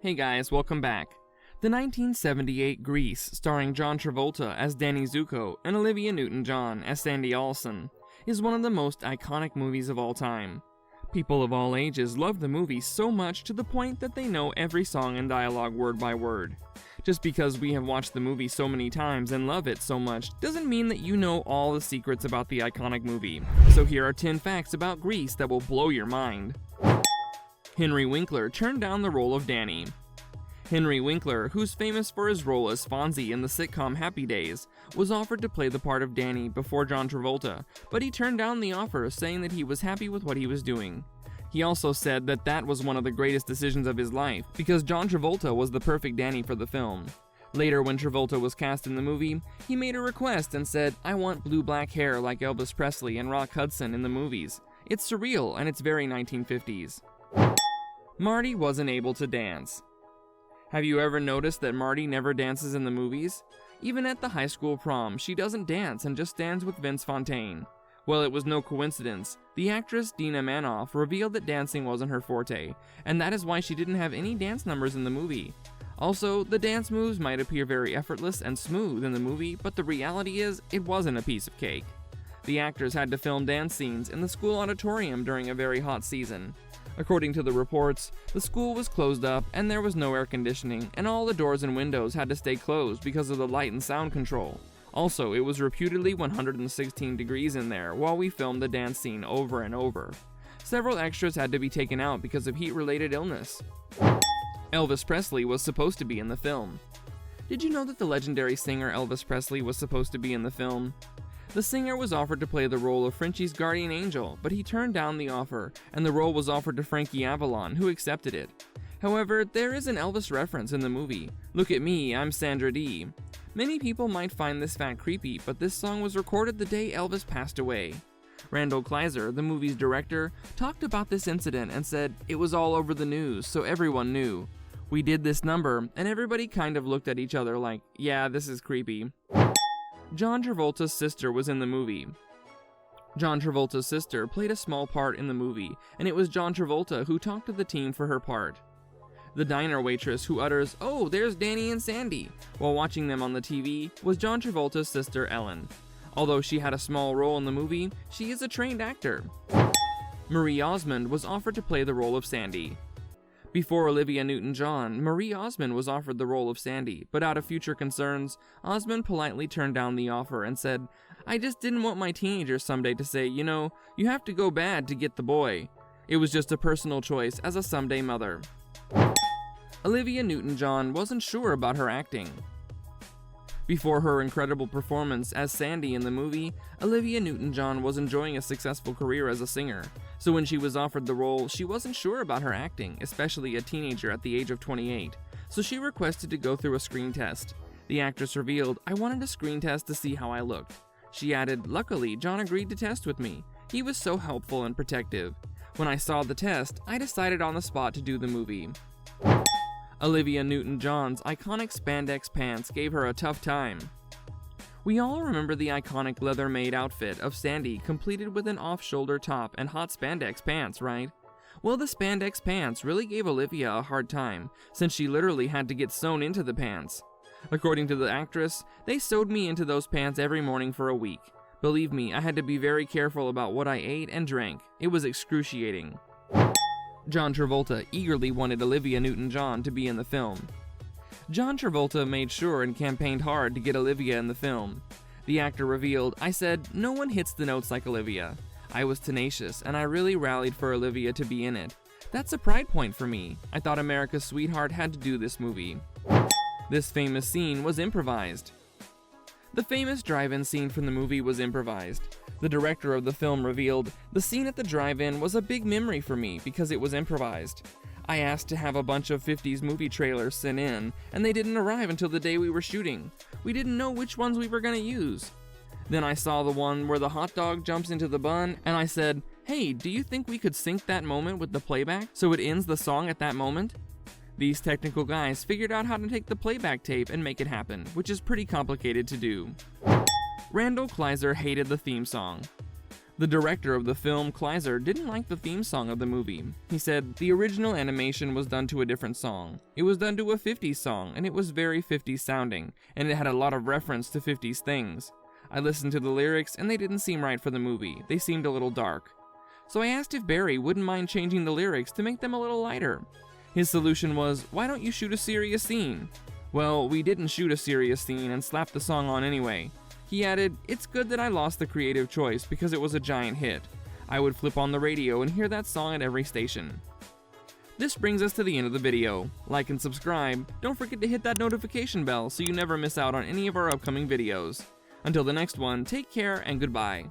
Hey guys, welcome back. The 1978 Grease, starring John Travolta as Danny Zuko and Olivia NewtonJohn as Sandy Allison, is one of the most iconic movies of all time. People of all ages love the movie so much to the point that they know every song and dialogue word by word. Just because we have watched the movie so many times and love it so much doesn't mean that you know all the secrets about the iconic movie. So here are 10 facts about Grease that will blow your mind. Henry Winkler turned down the role of Danny. Henry Winkler, who's famous for his role as Fonzie in the sitcom Happy Days, was offered to play the part of Danny before John Travolta, but he turned down the offer, saying that he was happy with what he was doing. He also said that that was one of the greatest decisions of his life, because John Travolta was the perfect Danny for the film. Later, when Travolta was cast in the movie, he made a request and said, "I want blue-black hair like Elvis Presley and Rock Hudson in the movies. It's surreal and it's very 1950s. Marty wasn't able to dance. Have you ever noticed that Marty never dances in the movies? Even at the high school prom, she doesn't dance and just stands with Vince Fontaine. Well, it was no coincidence. The actress Dina Manoff revealed that dancing wasn't her forte, and that is why she didn't have any dance numbers in the movie. Also, the dance moves might appear very effortless and smooth in the movie, but the reality is, it wasn't a piece of cake. The actors had to film dance scenes in the school auditorium during a very hot season. According to the reports, the school was closed up and there was no air conditioning, and all the doors and windows had to stay closed because of the light and sound control. Also, it was reputedly 116 degrees in there while we filmed the dance scene over and over. Several extras had to be taken out because of heat-related illness. Elvis Presley was supposed to be in the film. Did you know that the legendary singer Elvis Presley was supposed to be in the film? The singer was offered to play the role of Frenchie's guardian angel, but he turned down the offer, and the role was offered to Frankie Avalon, who accepted it. However, there is an Elvis reference in the movie. Look at me, I'm Sandra Dee. Many people might find this fact creepy, but this song was recorded the day Elvis passed away. Randall Kleiser, the movie's director, talked about this incident and said, "It was all over the news, so everyone knew. We did this number, and everybody kind of looked at each other like, yeah, this is creepy." John Travolta's sister was in the movie. John Travolta's sister played a small part in the movie, and it was John Travolta who talked to the team for her part. The diner waitress who utters, "Oh, there's Danny and Sandy," while watching them on the TV was John Travolta's sister Ellen. Although she had a small role in the movie, she is a trained actor. Marie Osmond was offered to play the role of Sandy. Before Olivia NewtonJohn, Marie Osmond was offered the role of Sandy, but out of future concerns, Osmond politely turned down the offer and said, "I just didn't want my teenagers someday to say, you know, you have to go bad to get the boy. It was just a personal choice as a someday mother." Olivia NewtonJohn wasn't sure about her acting. Before her incredible performance as Sandy in the movie, Olivia NewtonJohn was enjoying a successful career as a singer. So when she was offered the role, she wasn't sure about her acting, especially a teenager at the age of 28. So she requested to go through a screen test. The actress revealed, "I wanted a screen test to see how I looked." She added, "Luckily, John agreed to test with me. He was so helpful and protective. When I saw the test, I decided on the spot to do the movie." Olivia NewtonJohn's iconic spandex pants gave her a tough time. We all remember the iconic leather-made outfit of Sandy completed with an off-shoulder top and hot spandex pants, right? Well, the spandex pants really gave Olivia a hard time, since she literally had to get sewn into the pants. According to the actress, "They sewed me into those pants every morning for a week. Believe me, I had to be very careful about what I ate and drank. It was excruciating." John Travolta eagerly wanted Olivia NewtonJohn to be in the film. John Travolta made sure and campaigned hard to get Olivia in the film. The actor revealed, "I said, no one hits the notes like Olivia. I was tenacious, and I really rallied for Olivia to be in it. That's a pride point for me. I thought America's sweetheart had to do this movie." This famous scene was improvised. The famous drive-in scene from the movie was improvised. The director of the film revealed, "The scene at the drive-in was a big memory for me because it was improvised. I asked to have a bunch of 50s movie trailers sent in, and they didn't arrive until the day we were shooting. We didn't know which ones we were going to use. Then I saw the one where the hot dog jumps into the bun, and I said, hey, do you think we could sync that moment with the playback so it ends the song at that moment?" These technical guys figured out how to take the playback tape and make it happen, which is pretty complicated to do. Randall Kleiser hated the theme song. The director of the film, Kleiser, didn't like the theme song of the movie. He said, "The original animation was done to a different song. It was done to a 50s song, and it was very 50s sounding, and it had a lot of reference to 50s things. I listened to the lyrics, and they didn't seem right for the movie. They seemed a little dark. So I asked if Barry wouldn't mind changing the lyrics to make them a little lighter. His solution was, why don't you shoot a serious scene? Well, we didn't shoot a serious scene and slapped the song on anyway." He added, "It's good that I lost the creative choice because it was a giant hit. I would flip on the radio and hear that song at every station." This brings us to the end of the video. Like and subscribe. Don't forget to hit that notification bell so you never miss out on any of our upcoming videos. Until the next one, take care and goodbye.